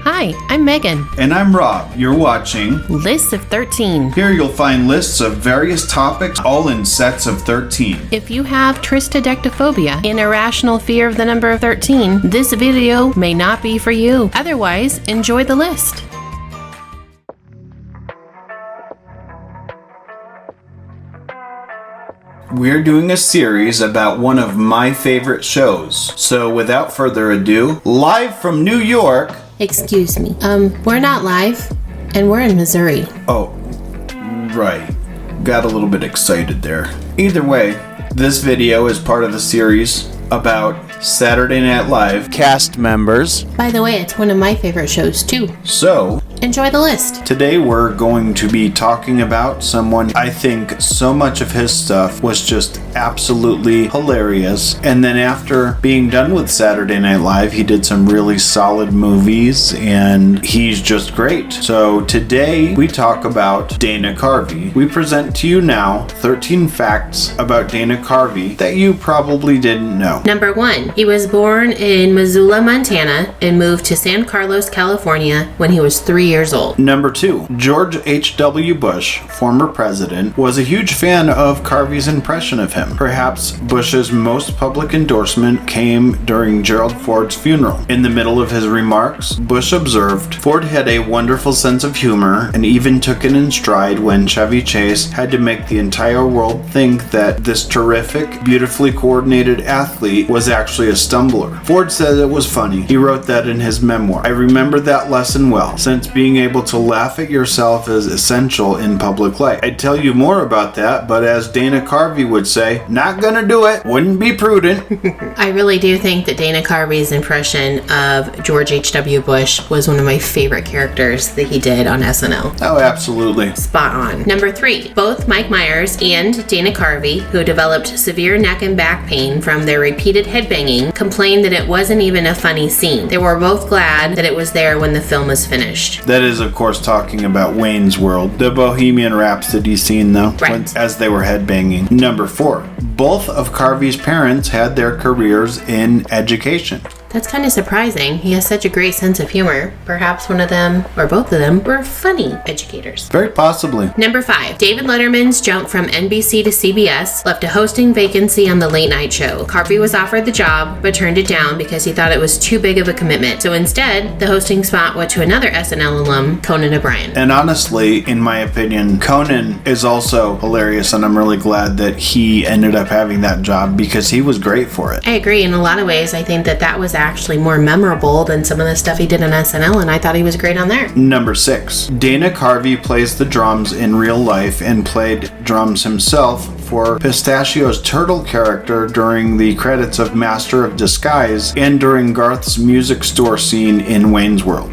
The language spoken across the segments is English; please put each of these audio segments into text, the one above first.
Hi, I'm Megan. And I'm Rob. You're watching Lists of 13. Here you'll find lists of various topics, all in sets of 13. If you have tristodectophobia, an irrational fear of the number 13, this video may not be for you. Otherwise, enjoy the list. We're doing a series about one of my favorite shows. So without further ado, live from New York. Excuse me. We're not live, and we're in Missouri. Oh, right. Got a little bit excited there. Either way, this video is part of the series about Saturday Night Live cast members. By the way, it's one of my favorite shows too. So, enjoy the list. Today we're going to be talking about someone I think so much of his stuff was just absolutely hilarious. And then after being done with Saturday Night Live, he did some really solid movies and he's just great. So today we talk about Dana Carvey. We present to you now 13 facts about Dana Carvey that you probably didn't know. Number 1. He was born in Missoula, Montana and moved to San Carlos, California when he was 3 years old. Number 2. George H.W. Bush, former president, was a huge fan of Carvey's impression of him. Perhaps Bush's most public endorsement came during Gerald Ford's funeral. In the middle of his remarks, Bush observed, "Ford had a wonderful sense of humor and even took it in stride when Chevy Chase had to make the entire world think that this terrific, beautifully coordinated athlete was actually a stumbler." Ford said it was funny. He wrote that in his memoir. "I remember that lesson well, since being able to laugh at yourself is essential in public life. I'd tell you more about that, but as Dana Carvey would say, not gonna do it. Wouldn't be prudent." I really do think that Dana Carvey's impression of George H.W. Bush was one of my favorite characters that he did on SNL. Oh, absolutely. Spot on. Number 3. Both Mike Myers and Dana Carvey, who developed severe neck and back pain from their repeated headbanging, complained that it wasn't even a funny scene. They were both glad that it was there when the film was finished. That is, of course, talking about Wayne's World, the Bohemian Rhapsody scene, though, right, as they were headbanging. Number 4. Both of Carvey's parents had their careers in education. That's kind of surprising. He has such a great sense of humor. Perhaps one of them, or both of them, were funny educators. Very possibly. Number 5. David Letterman's jump from NBC to CBS left a hosting vacancy on the late night show. Carvey was offered the job, but turned it down because he thought it was too big of a commitment. So instead, the hosting spot went to another SNL alum, Conan O'Brien. And honestly, in my opinion, Conan is also hilarious, and I'm really glad that he ended up having that job because he was great for it. I agree. In a lot of ways, I think that was actually more memorable than some of the stuff he did on SNL, and I thought he was great on there. Number 6. Dana Carvey plays the drums in real life and played drums himself for Pistachio's turtle character during the credits of Master of Disguise and during Garth's music store scene in Wayne's World.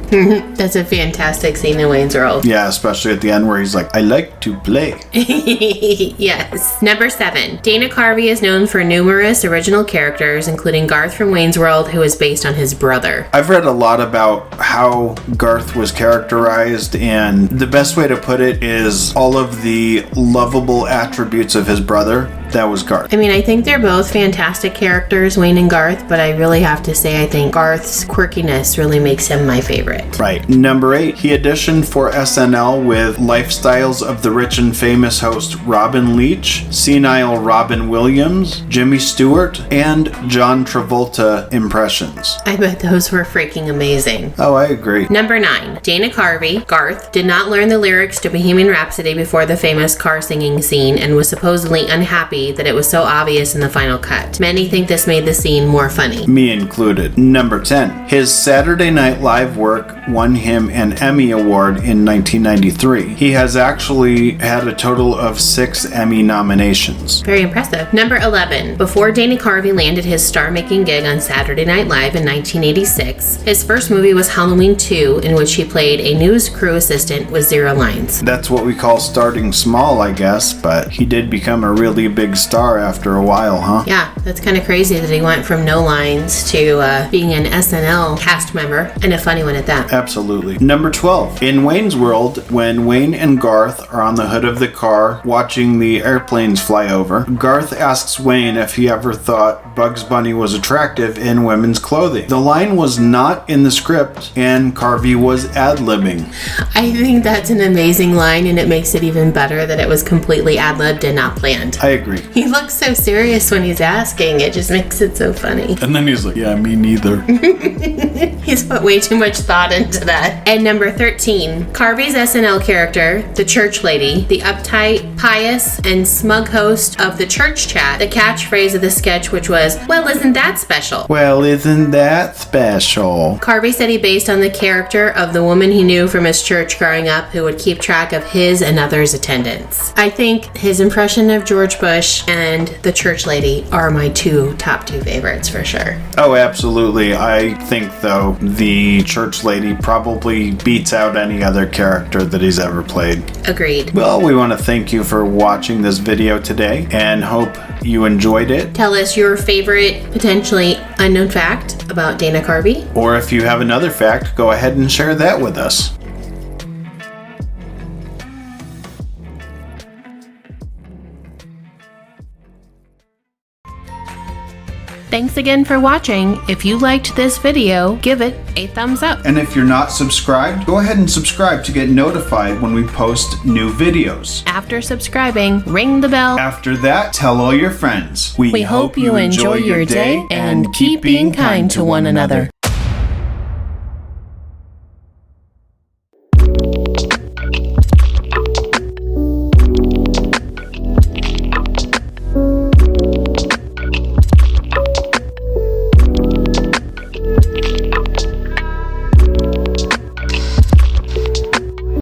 That's a fantastic scene in Wayne's World. Yeah, especially at the end where he's like, "I like to play." Yes. Number 7. Dana Carvey is known for numerous original characters, including Garth from Wayne's World, who is based on his brother. I've read a lot about how Garth was characterized, and the best way to put it is all of the lovable attributes of his brother. That was Garth. I mean, I think they're both fantastic characters, Wayne and Garth, but I really have to say I think Garth's quirkiness really makes him my favorite. Right. Number 8. He auditioned for SNL with Lifestyles of the Rich and Famous host Robin Leach, Senile Robin Williams, Jimmy Stewart, and John Travolta impressions. I bet those were freaking amazing. Oh, I agree. Number 9. Dana Carvey, Garth, did not learn the lyrics to Bohemian Rhapsody before the famous car singing scene and was supposedly unhappy that it was so obvious in the final cut. Many think this made the scene more funny. Me included. Number 10. His Saturday Night Live work won him an Emmy Award in 1993. He has actually had a total of 6 Emmy nominations. Very impressive. Number 11. Before Dana Carvey landed his star-making gig on Saturday Night Live in 1986, his first movie was Halloween 2, in which he played a news crew assistant with 0 lines. That's what we call starting small, I guess, but he did become a really big big star after a while, huh? Yeah, that's kind of crazy that he went from no lines to being an SNL cast member, and a funny one at that. Absolutely. Number 12. In Wayne's World, when Wayne and Garth are on the hood of the car watching the airplanes fly over, Garth asks Wayne if he ever thought Bugs Bunny was attractive in women's clothing. The line was not in the script, and Carvey was ad-libbing. I think that's an amazing line, and it makes it even better that it was completely ad-libbed and not planned. I agree. He looks so serious when he's asking. It just makes it so funny. And then he's like, yeah, me neither. He's put way too much thought into that. And number 13, Carvey's SNL character, the church lady, the uptight, pious, and smug host of the church chat, the catchphrase of the sketch, which was, well, isn't that special? Well, isn't that special? Carvey said he based on the character of the woman he knew from his church growing up who would keep track of his and others' attendance. I think his impression of George Bush and the church lady are my top two favorites for sure. Oh, absolutely. I think, though, the church lady probably beats out any other character that he's ever played. Agreed. Well, we want to thank you for watching this video today and hope you enjoyed it. Tell us your favorite, potentially unknown fact about Dana Carvey. Or if you have another fact, go ahead and share that with us. Thanks again for watching. If you liked this video, give it a thumbs up. And if you're not subscribed, go ahead and subscribe to get notified when we post new videos. After subscribing, ring the bell. After that, tell all your friends. We hope you enjoy your day and keep being kind to one another.